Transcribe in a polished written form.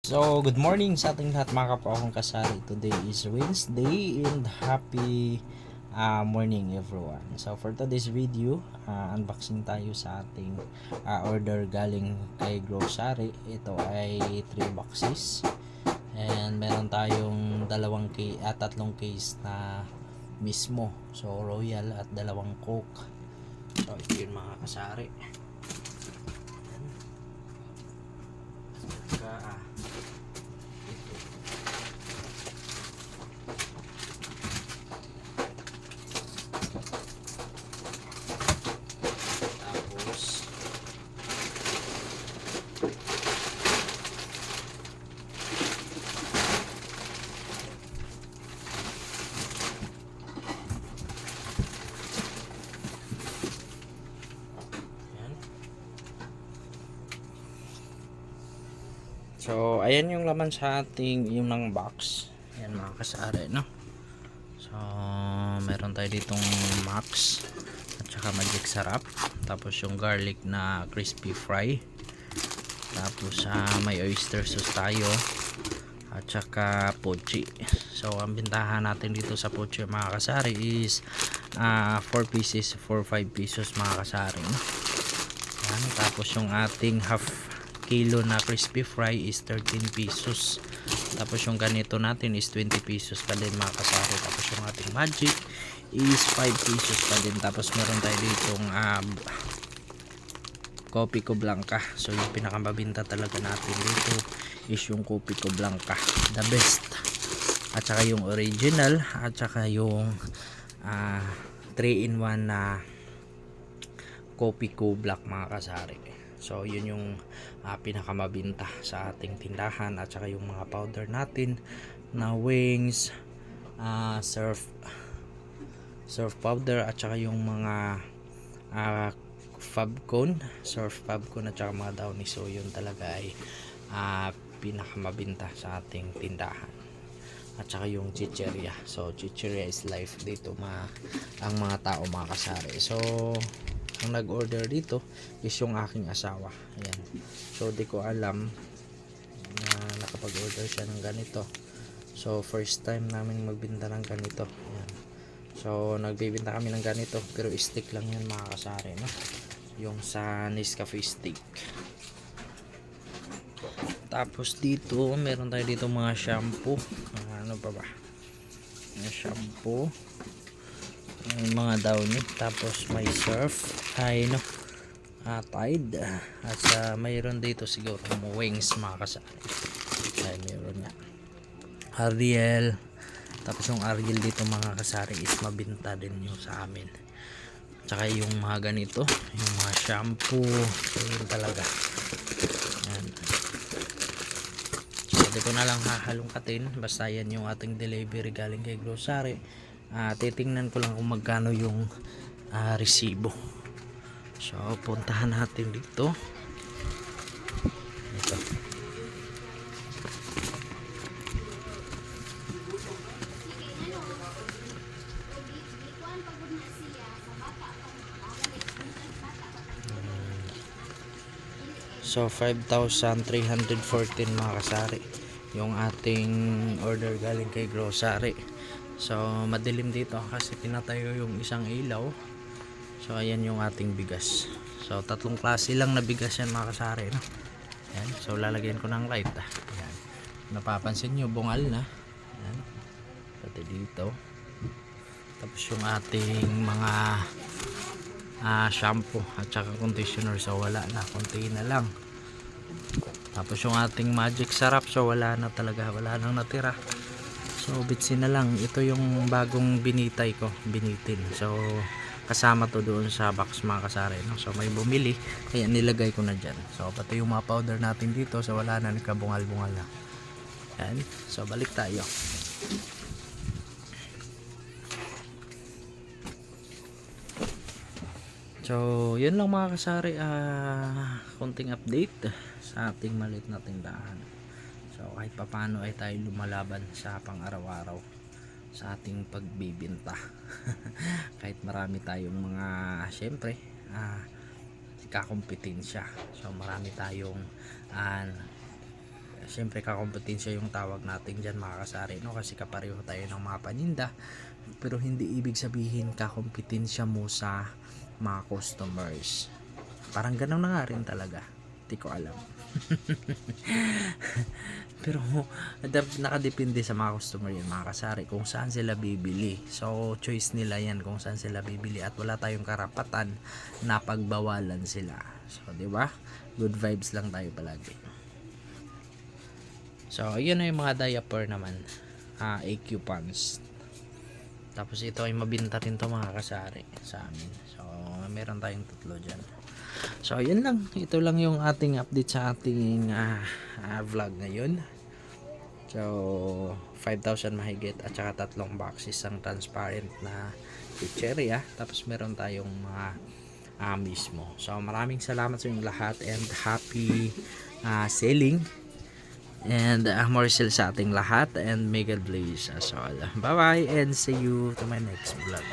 So, good morning sa ating lahat mga kapwa kasari. Today is Wednesday and happy morning everyone. So, for today's video, unboxing tayo sa ating order galing kay Grocery. Ito ay 3 boxes. And meron tayong tatlong case na mismo. So, Royal at dalawang Coke. So, ito yun mga kasari. So, ayan yung laman sa ating yung ng box. Ayan mga kasari, no? So, meron tayo ditong Max at saka Magic Sarap. Tapos yung garlic na crispy fry. Tapos may oyster sauce tayo. At saka pochi. So, ang bintahan natin dito sa pochi mga kasari is 4 pieces for 5 pesos mga kasari, no? Ayan, tapos yung ating half kilo na crispy fry is 13 pesos. Tapos yung ganito natin is 20 pesos pa din mga kasari. Tapos yung ating magic is 5 pesos pa din. Tapos meron tayo ditong Kopi Ko Blanca. So yung pinakamabinta talaga natin dito is yung Kopi Ko Blanca, the best. At saka yung original at saka yung 3-in-1 na Kopi Ko Black mga kasari. So yun yung pinakamabinta sa ating tindahan. At saka yung mga powder natin na wings, surf powder, at saka yung mga Fabcon, surf Fabcon, at saka mga downy. So yun talaga ay pinakamabinta sa ating tindahan. At saka yung chicheria. So chicheria is life dito ang mga tao mga kasari. So ang nag-order dito is yung aking asawa. Ayan. So di ko alam na nakapag-order siya ng ganito. So first time namin magbenta ng ganito. Ayan. So nagbibenta kami ng ganito pero stick lang yan mga kasari, no? Yung sa Nescafe stick. Tapos dito meron tayo dito mga shampoo. Ano pa ba? May shampoo. May mga downy. Tapos may surf. Tide. At mayroon dito siguro wings mga kasari. Ay, mayroon nga Ariel. Tapos yung Ariel dito mga kasari is mabinta din yung sa amin. Tsaka yung mga ganito, yung mga shampoo. So yun talaga. Yan. So dito na lang hahalongkatin. Basta yan yung ating delivery galing kay Grocery. Titingnan ko lang kung magkano yung resibo. So puntahan natin dito. Ito. So 5,314 mga kasari yung ating order galing kay Grocery. So madilim dito kasi tinatayo yung isang ilaw. So ayan yung ating bigas. So tatlong klase lang na bigas yan mga kasari, no? Ayan. So lalagyan ko ng light. Ayan. Napapansin nyo bungal na. Ayan. Pati dito. Tapos yung ating mga shampoo at saka conditioner. So wala na, konti na lang. Tapos yung ating Magic Sarap, so wala na talaga, wala nang natira. So bitsin na lang. Ito yung bagong binitin. So kasama to doon sa box mga kasari, no? So may bumili kaya nilagay ko na dyan. So pati yung mga powder natin dito, so wala na, nakabungal-bungal na. Yan. So balik tayo. So yun lang mga kasari, konting update sa ating maliit na tindahan. So kahit papano ay tayo lumalaban sa pang-araw-araw sa ating pagbibinta. Kahit marami tayong mga syempre kakompetensya. So marami tayong Siyempre kakompetensya yung tawag natin dyan mga kasari, no? Kasi kapareho tayo ng mga paninda, pero hindi ibig sabihin kakompetensya mo sa mga customers. Parang ganun na nga rin talaga, hindi ko alam. Pero nakadepende sa mga customer yun mga kasari, kung saan sila bibili. So choice nila yan kung saan sila bibili, at wala tayong karapatan na pagbawalan sila. So di ba, good vibes lang tayo palagi. So yun na yung mga diaper naman, AQ pants. Tapos ito ay mabinta rin to mga kasari sa amin. So meron tayong tatlo dyan. So yun lang, ito lang yung ating update sa ating vlog ngayon. So 5,000 mahigit at saka 3 boxes ang transparent na chicheria. Tapos meron tayong mga mismo. So maraming salamat sa inyong lahat and happy selling and more sales sa ating lahat, and may God bless us all. Bye bye and see you to my next vlog.